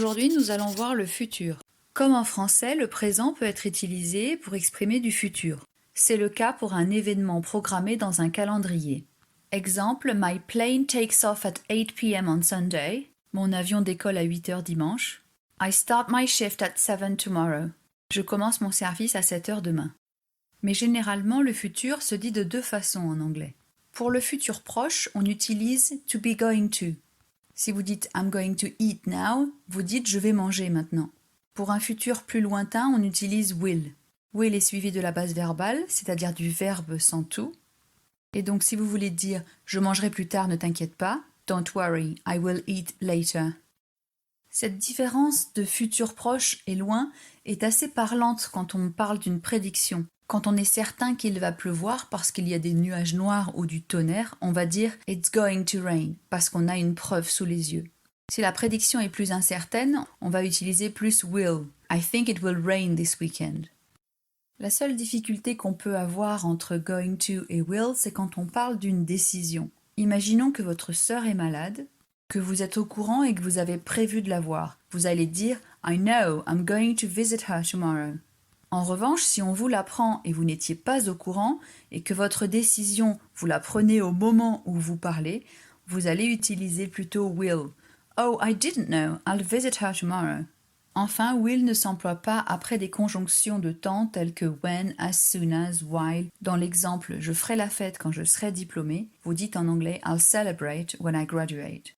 Aujourd'hui, nous allons voir le futur. Comme en français, le présent peut être utilisé pour exprimer du futur. C'est le cas pour un événement programmé dans un calendrier. Exemple, My plane takes off at 8 p.m. on Sunday. Mon avion décolle à 8 heures dimanche. I start my shift at 7 tomorrow. Je commence mon service à 7 heures demain. Mais généralement, le futur se dit de deux façons en anglais. Pour le futur proche, on utilise to be going to. Si vous dites I'm going to eat now, vous dites je vais manger maintenant. Pour un futur plus lointain, on utilise will. Will est suivi de la base verbale, c'est-à-dire du verbe sans to. Et donc si vous voulez dire je mangerai plus tard, ne t'inquiète pas, don't worry, I will eat later. Cette différence de futur proche et loin est assez parlante quand on parle d'une prédiction. Quand on est certain qu'il va pleuvoir parce qu'il y a des nuages noirs ou du tonnerre, on va dire « It's going to rain » parce qu'on a une preuve sous les yeux. Si la prédiction est plus incertaine, on va utiliser plus « will ». « I think it will rain this weekend ». La seule difficulté qu'on peut avoir entre « going to » et « will », c'est quand on parle d'une décision. Imaginons que votre sœur est malade, que vous êtes au courant et que vous avez prévu de la voir. Vous allez dire « I know, I'm going to visit her tomorrow ». En revanche, si on vous l'apprend et vous n'étiez pas au courant et que votre décision, vous la prenez au moment où vous parlez, vous allez utiliser plutôt will. Oh, I didn't know, I'll visit her tomorrow. Enfin, will ne s'emploie pas après des conjonctions de temps telles que when, as soon as, while. Dans l'exemple « je ferai la fête quand je serai diplômé », vous dites en anglais « I'll celebrate when I graduate ».